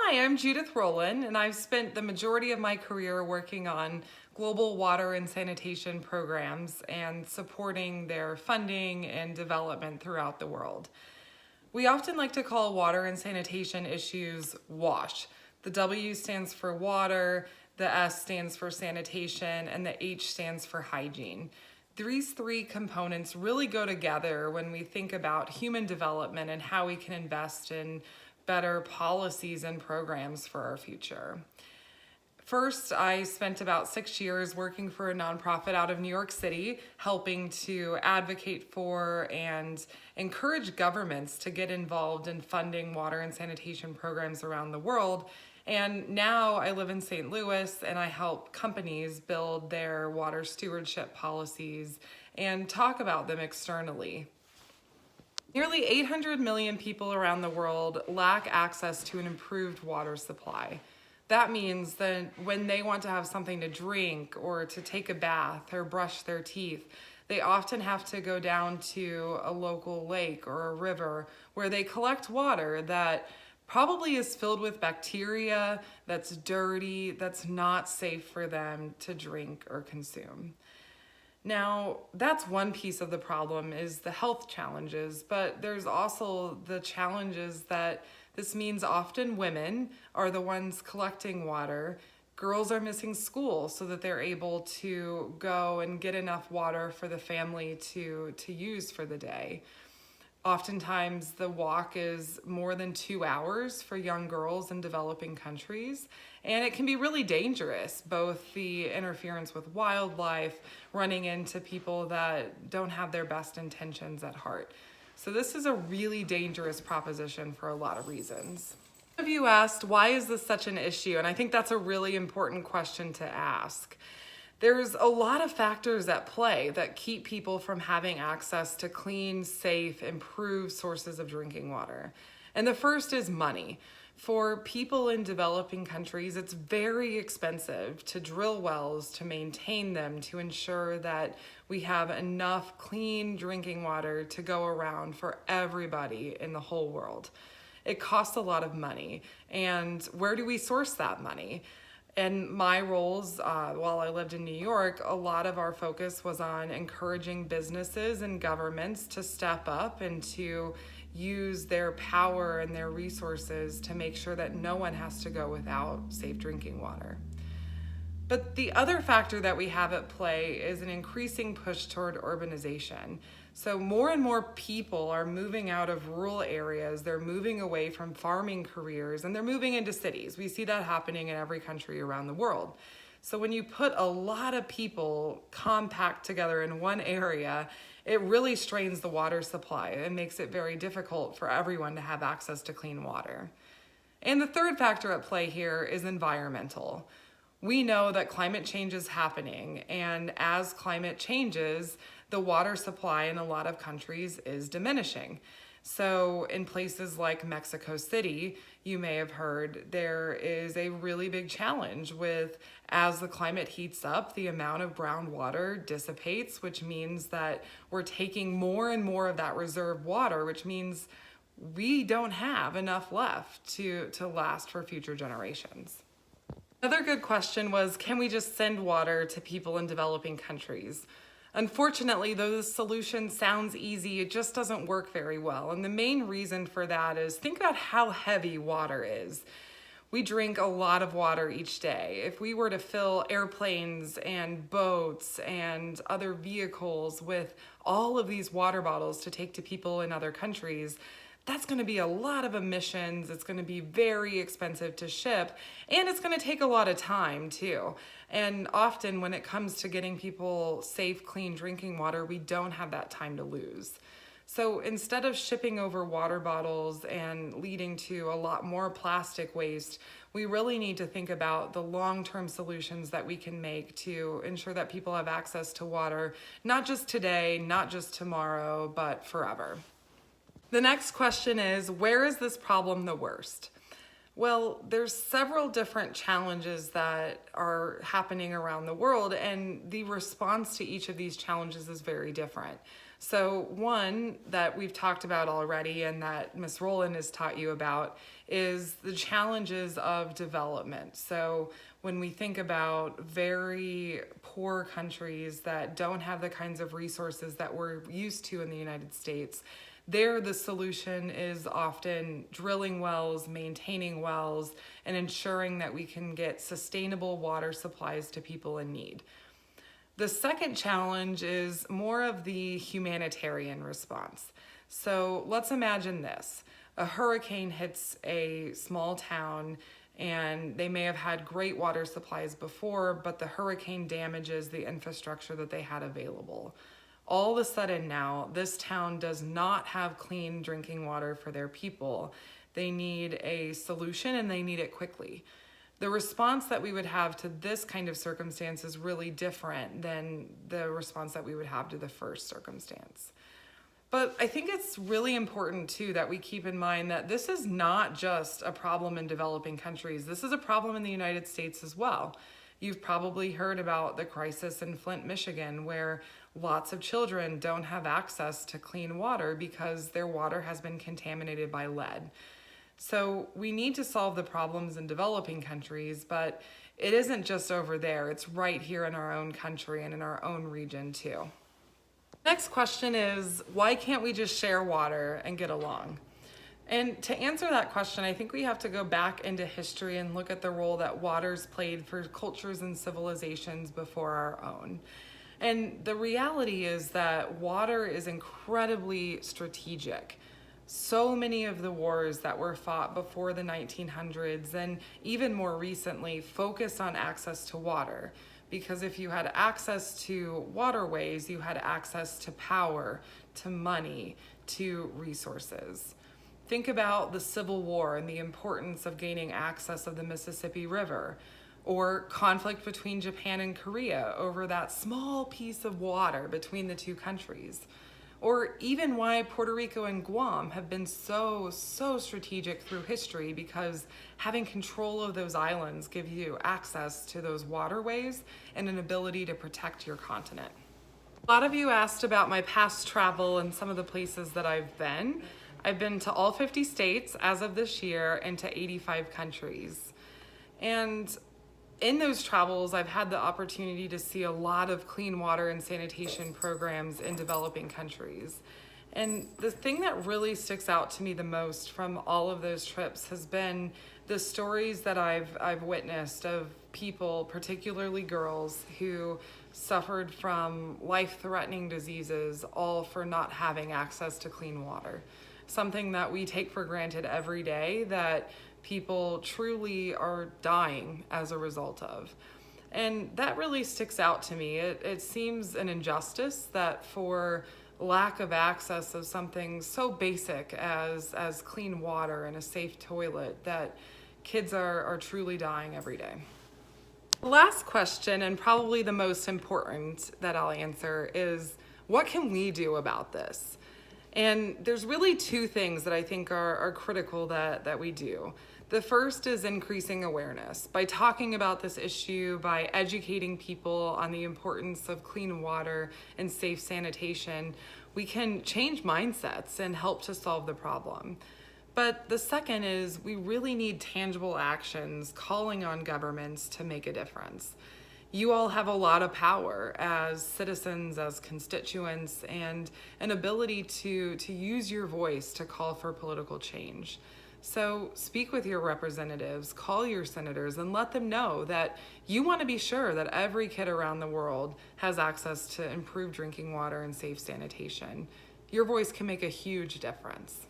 Hi, I'm Judith Rowland, and I've spent the majority of my career working on global water and sanitation programs and supporting their funding and development throughout the world. We often like to call water and sanitation issues WASH. The W stands for water, the S stands for sanitation, and the H stands for hygiene. These three components really go together when we think about human development and how we can invest in better policies and programs for our future. First, I spent about 6 years working for a nonprofit out of New York City, helping to advocate for and encourage governments to get involved in funding water and sanitation programs around the world. And now I live in St. Louis and I help companies build their water stewardship policies and talk about them externally. Nearly 800 million people around the world lack access to an improved water supply. That means that when they want to have something to drink or to take a bath or brush their teeth, they often have to go down to a local lake or a river where they collect water that probably is filled with bacteria, that's dirty, that's not safe for them to drink or consume. Now, that's one piece of the problem is the health challenges, but there's also the challenges that this means often women are the ones collecting water. Girls are missing school so that they're able to go and get enough water for the family to use for the day. Oftentimes, the walk is more than 2 hours for young girls in developing countries, and it can be really dangerous, both the interference with wildlife, running into people that don't have their best intentions at heart. So this is a really dangerous proposition for a lot of reasons. Some of you asked, why is this such an issue? And I think that's a really important question to ask. There's a lot of factors at play that keep people from having access to clean, safe, improved sources of drinking water. And the first is money. For people in developing countries, it's very expensive to drill wells, to maintain them, to ensure that we have enough clean drinking water to go around for everybody in the whole world. It costs a lot of money. And where do we source that money? In my roles, while I lived in New York, a lot of our focus was on encouraging businesses and governments to step up and to use their power and their resources to make sure that no one has to go without safe drinking water. But the other factor that we have at play is an increasing push toward urbanization. So more and more people are moving out of rural areas, they're moving away from farming careers, and they're moving into cities. We see that happening in every country around the world. So when you put a lot of people compact together in one area, it really strains the water supply and makes it very difficult for everyone to have access to clean water. And the third factor at play here is environmental. We know that climate change is happening, and as climate changes, the water supply in a lot of countries is diminishing. So in places like Mexico City, you may have heard, there is a really big challenge with, as the climate heats up, the amount of brown water dissipates, which means that we're taking more and more of that reserve water, which means we don't have enough left to last for future generations. Another good question was, can we just send water to people in developing countries? Unfortunately, though the solution sounds easy, it just doesn't work very well. And the main reason for that is, think about how heavy water is. We drink a lot of water each day. If we were to fill airplanes and boats and other vehicles with all of these water bottles to take to people in other countries, that's going to be a lot of emissions. It's going to be very expensive to ship, and it's going to take a lot of time too. And often when it comes to getting people safe, clean drinking water, we don't have that time to lose. So instead of shipping over water bottles and leading to a lot more plastic waste, we really need to think about the long-term solutions that we can make to ensure that people have access to water, not just today, not just tomorrow, but forever. The next question is, where is this problem the worst? Well, there's several different challenges that are happening around the world, and the response to each of these challenges is very different. So one that we've talked about already and that Ms. Rowland has taught you about is the challenges of development. So when we think about very poor countries that don't have the kinds of resources that we're used to in the United States, there the solution is often drilling wells, maintaining wells, and ensuring that we can get sustainable water supplies to people in need. The second challenge is more of the humanitarian response. So let's imagine this. A hurricane hits a small town and they may have had great water supplies before, but the hurricane damages the infrastructure that they had available. All of a sudden now, this town does not have clean drinking water for their people. They need a solution and they need it quickly. The response that we would have to this kind of circumstance is really different than the response that we would have to the first circumstance. But I think it's really important too that we keep in mind that this is not just a problem in developing countries. This is a problem in the United States as well. You've probably heard about the crisis in Flint, Michigan, where lots of children don't have access to clean water because their water has been contaminated by lead. So we need to solve the problems in developing countries, but it isn't just over there. It's right here in our own country and in our own region too. Next question is, why can't we just share water and get along? And to answer that question, I think we have to go back into history and look at the role that water's played for cultures and civilizations before our own. And the reality is that water is incredibly strategic. So many of the wars that were fought before the 1900s and even more recently focused on access to water. Because if you had access to waterways, you had access to power, to money, to resources. Think about the Civil War and the importance of gaining access of the Mississippi River, or conflict between Japan and Korea over that small piece of water between the two countries. Or even why Puerto Rico and Guam have been so strategic through history, because having control of those islands give you access to those waterways and an ability to protect your continent. A lot of you asked about my past travel and some of the places that I've been. I've been to all 50 states as of this year and to 85 countries. And in those travels, I've had the opportunity to see a lot of clean water and sanitation programs in developing countries. And the thing that really sticks out to me the most from all of those trips has been the stories that I've witnessed of people, particularly girls, who suffered from life-threatening diseases, all for not having access to clean water. Something that we take for granted every day that people truly are dying as a result of. And that really sticks out to me. It seems an injustice that for lack of access of something so basic as clean water and a safe toilet, that kids are truly dying every day. The last question, and probably the most important that I'll answer, is what can we do about this? And there's really two things that I think are critical that we do. The first is increasing awareness by talking about this issue, by educating people on the importance of clean water and safe sanitation. We can change mindsets and help to solve the problem. But the second is we really need tangible actions calling on governments to make a difference. You all have a lot of power as citizens, as constituents, and an ability to use your voice to call for political change. So speak with your representatives, call your senators, and let them know that you want to be sure that every kid around the world has access to improved drinking water and safe sanitation. Your voice can make a huge difference.